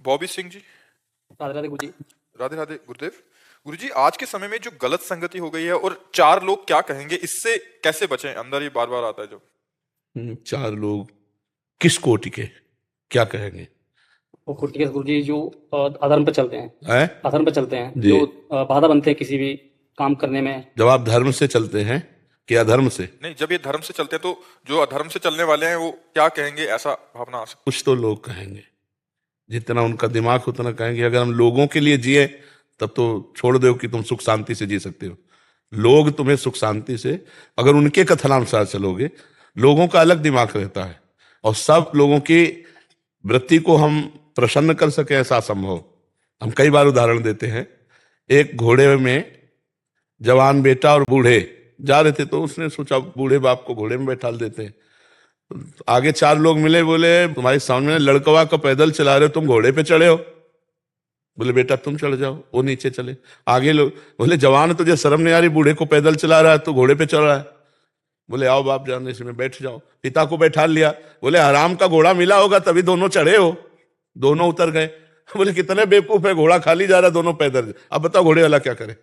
बॉबी सिंह जी। राधे राधे गुरुजी। राधे राधे गुरुदेव। गुरुजी, आज के समय में जो गलत संगति हो गई है और चार लोग क्या कहेंगे, इससे कैसे बचें, अंदर ये बार बार आता है जो। चार लोग किस कोटि के क्या कहेंगे? वो कुर्ती के गुरुजी जो अधर्म पे चलते हैं, हैं? अधर्म पे चलते हैं, जी। जो बाधा बनते हैं किसी भी काम करने में। जब आप धर्म से चलते हैं कि अधर्म से? नहीं, जब ये धर्म से चलते हैं तो जो अधर्म से चलने वाले हैं वो क्या कहेंगे, ऐसा भावना आ सकती कुछ तो लोग कहेंगे, जितना उनका दिमाग उतना कहेंगे। अगर हम लोगों के लिए जिए तब तो छोड़ दो कि तुम सुख शांति से जी सकते हो। लोग तुम्हें सुख शांति से, अगर उनके कथनानुसार चलोगे, लोगों का अलग दिमाग रहता है और सब लोगों की वृत्ति को हम प्रसन्न कर सके ऐसा संभव। हम कई बार उदाहरण देते हैं। एक घोड़े में जवान बेटा और बूढ़े जा रहे थे, तो उसने सोचा बूढ़े बाप को घोड़े में बैठा देते हैं। आगे चार लोग मिले, बोले तुम्हारे सामने लड़कवा का पैदल चला रहे हो, तुम घोड़े पे चढ़े हो। बोले बेटा तुम चढ़ जाओ, वो नीचे चले। आगे लोग बोले जवान तुझे शर्म नहीं आ रही, बूढ़े को पैदल चला रहा है, तो घोड़े पे चढ़ रहा है। बोले आओ बाप जान, इसमें बैठ जाओ। पिता को बैठा लिया। बोले हराम का घोड़ा मिला होगा तभी दोनों चढ़े हो। दोनों उतर गए। बोले कितने बेवकूफ है, घोड़ा खाली जा रहा, दोनों पैदल। अब बताओ घोड़े वाला क्या करे?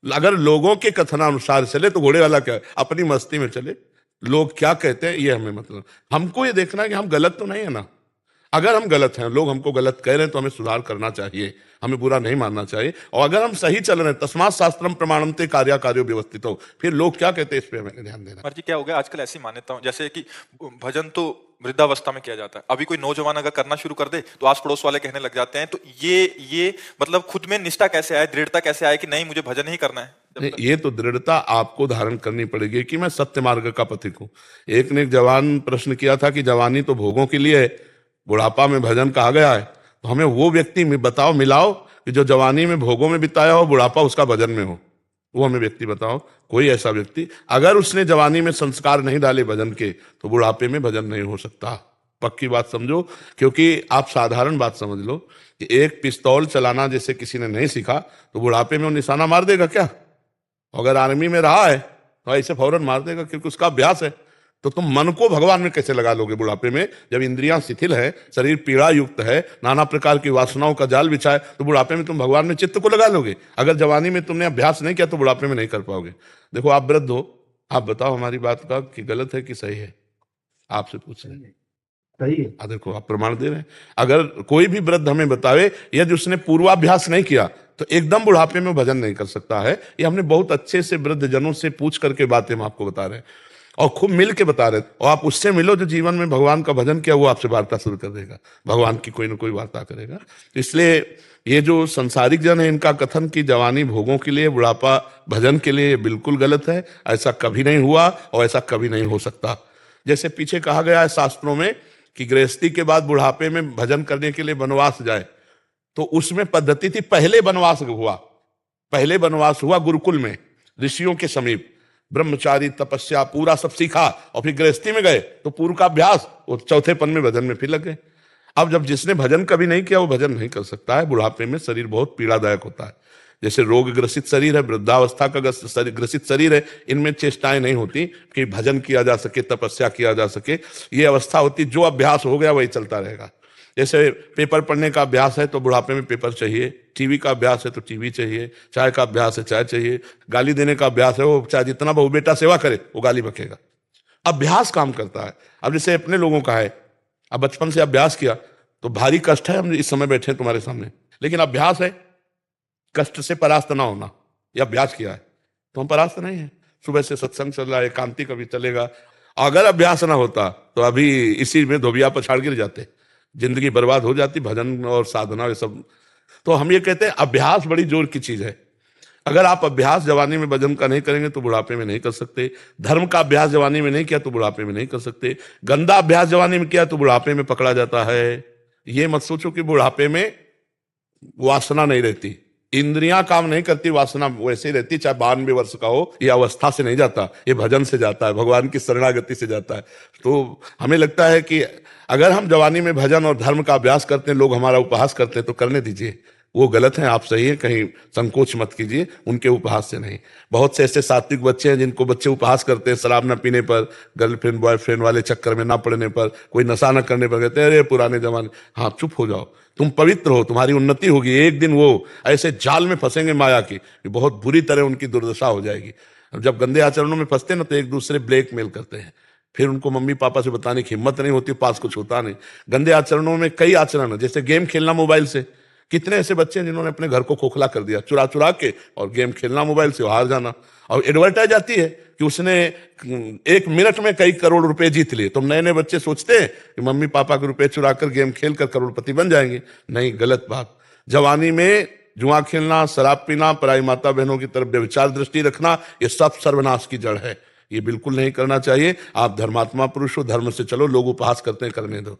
अगर लोगों के कथनानुसार चले तो घोड़े वाला क्या, अपनी मस्ती में चले। लोग क्या कहते हैं ये हमें मतलब, हमको ये देखना है कि हम गलत तो नहीं है ना। अगर हम गलत हैं, लोग हमको गलत कह रहे हैं, तो हमें सुधार करना चाहिए, हमें बुरा नहीं मानना चाहिए। और अगर हम सही चल रहे हैं, तस्मात् शास्त्रम प्रमाणन्ते कार्याकार्यो व्यवस्थितो, फिर लोग क्या कहते हैं इस पे हमें ध्यान देना। जी, क्या हो गया आजकल ऐसी मान्यता, जैसे कि भजन तो वृद्धावस्था में किया जाता है, अभी कोई नौजवान अगर करना शुरू कर दे तो आस पड़ोस वाले कहने लग जाते हैं। तो ये मतलब खुद में निष्ठा कैसे आए, दृढ़ता कैसे आए कि नहीं मुझे भजन ही करना है? ये तो दृढ़ता आपको धारण करनी पड़ेगी कि मैं सत्य मार्ग का पथिक हूं। एक ने एक जवान प्रश्न किया था कि जवानी तो भोगों के लिए है, बुढ़ापा में भजन कहा गया है, तो हमें वो व्यक्ति बताओ, मिलाओ कि जो जवानी में भोगों में बिताया हो, बुढ़ापा उसका भजन में हो। वो हमें व्यक्ति बताओ, कोई ऐसा व्यक्ति। अगर उसने जवानी में संस्कार नहीं डाले भजन के, तो बुढ़ापे में भजन नहीं हो सकता। पक्की बात समझो। क्योंकि आप साधारण बात समझ लो कि एक पिस्तौल चलाना जैसे किसी ने नहीं सीखा, तो बुढ़ापे में वो निशाना मार देगा क्या? अगर आर्मी में रहा है तो ऐसे फौरन मार देगा, क्योंकि उसका अभ्यास है। तो तुम मन को भगवान में कैसे लगा लोगे बुढ़ापे में, जब इंद्रियां शिथिल है, शरीर पीड़ा युक्त है, नाना प्रकार की वासनाओं का जाल बिछाए, तो बुढ़ापे में तुम भगवान में चित्त को लगा लोगे? अगर जवानी में तुमने अभ्यास नहीं किया तो बुढ़ापे में नहीं कर पाओगे। देखो आप वृद्ध हो, आप बताओ हमारी बात का कि गलत है कि सही है? आपसे पूछ रहे हैं। सही है। देखो आप प्रमाण दे रहे हैं। अगर कोई भी वृद्ध हमें बतावे, यदि उसने पूर्वाभ्यास नहीं किया तो एकदम बुढ़ापे में भजन नहीं कर सकता है। ये हमने बहुत अच्छे से वृद्ध जनों से पूछ करके बातें हम आपको बता रहे हैं और खूब मिल के बता रहे हैं। और आप उससे मिलो जो जीवन में भगवान का भजन किया, वो आपसे वार्ता शुरू कर देगा, भगवान की कोई ना कोई वार्ता करेगा। इसलिए ये जो संसारिक जन है, इनका कथन कि जवानी भोगों के लिए, बुढ़ापा भजन के लिए, बिल्कुल गलत है। ऐसा कभी नहीं हुआ और ऐसा कभी नहीं हो सकता। जैसे पीछे कहा गया है शास्त्रों में कि गृहस्थी के बाद बुढ़ापे में भजन करने के लिए वनवास जाए, तो उसमें पद्धति थी, पहले वनवास हुआ गुरुकुल में, ऋषियों के समीप, ब्रह्मचारी तपस्या पूरा सब सीखा, और फिर गृहस्थी में गए तो पूर्व का अभ्यास, वो चौथे पन में भजन में फिर लग गए। अब जब जिसने भजन कभी नहीं किया वो भजन नहीं कर सकता है। बुढ़ापे में शरीर बहुत पीड़ादायक होता है। जैसे रोग ग्रसित शरीर है, वृद्धावस्था का ग्रसित शरीर है, इनमें चेष्टाएं नहीं होती कि भजन किया जा सके, तपस्या किया जा सके। ये अवस्था होती, जो अभ्यास हो गया वही चलता रहेगा। जैसे पेपर पढ़ने का अभ्यास है तो बुढ़ापे में पेपर चाहिए, टीवी का अभ्यास है तो टीवी चाहिए, चाय का अभ्यास है चाय चाहिए, गाली देने का अभ्यास है, वो चाहे जितना बहू बेटा सेवा करे वो गाली बकेगा। अभ्यास काम करता है। अब जैसे अपने लोगों का है, अब बचपन से अभ्यास किया तो भारी कष्ट है, हम इस समय बैठे हैं तुम्हारे सामने, लेकिन अभ्यास है कष्ट से परास्त ना होना, यह अभ्यास किया है तो हम परास्त नहीं है। सुबह से सत्संग चल रहा है, एकांतिक अभी चलेगा। अगर अभ्यास ना होता तो अभी इसी में धोबिया पछाड़ गिर जाते, जिंदगी बर्बाद हो जाती, भजन और साधना ये सब। तो हम ये कहते हैं अभ्यास बड़ी जोर की चीज है। अगर आप अभ्यास जवानी में भजन का नहीं करेंगे तो बुढ़ापे में नहीं कर सकते। धर्म का अभ्यास जवानी में नहीं किया तो बुढ़ापे में नहीं कर सकते। गंदा अभ्यास जवानी में किया तो बुढ़ापे में पकड़ा जाता है। ये मत सोचो कि बुढ़ापे में वासना नहीं रहती, इंद्रियां काम नहीं करती, वासना वैसे ही रहती, चाहे 92 वर्ष का हो। ये अवस्था से नहीं जाता, ये भजन से जाता है, भगवान की शरणागति से जाता है। तो हमें लगता है कि अगर हम जवानी में भजन और धर्म का अभ्यास करते हैं, लोग हमारा उपहास करते हैं, तो करने दीजिए, वो गलत है, आप सही है, कहीं संकोच मत कीजिए, उनके उपहास से नहीं। बहुत से ऐसे सात्विक बच्चे हैं जिनको बच्चे उपहास करते हैं शराब न पीने पर, गर्लफ्रेंड बॉयफ्रेंड वाले चक्कर में ना पड़ने पर, कोई नशा न करने पर, कहते हैं अरे पुराने जमाने। हाँ, चुप हो जाओ, तुम पवित्र हो, तुम्हारी उन्नति होगी। एक दिन वो ऐसे जाल में फंसेंगे माया की कि बहुत बुरी तरह उनकी दुर्दशा हो जाएगी। जब गंदे आचरणों में फंसते हैं ना, तो एक दूसरे ब्लैकमेल करते हैं, फिर उनको मम्मी पापा से बताने की हिम्मत नहीं होती, पास कुछ होता नहीं। गंदे आचरणों में कई आचरण है, जैसे गेम खेलना मोबाइल से। कितने ऐसे बच्चे हैं जिन्होंने अपने घर को खोखला कर दिया, चुरा चुरा के, और गेम खेलना मोबाइल से, हार जाना। और एडवर्टाइज आती है कि उसने 1 मिनट में कई करोड़ रुपए जीत लिए। तो नए नए बच्चे सोचते हैं कि मम्मी पापा के रुपए चुरा कर गेम खेल कर करोड़पति बन जाएंगे। नहीं, गलत बात। जवानी में जुआ खेलना, शराब पीना, पराई माता बहनों की तरफ व्यभिचार दृष्टि रखना, ये सब सर्वनाश की जड़ है। ये बिल्कुल नहीं करना चाहिए। आप धर्मात्मा पुरुष हो, धर्म से चलो, लोग उपहास करते हैं, करने दो।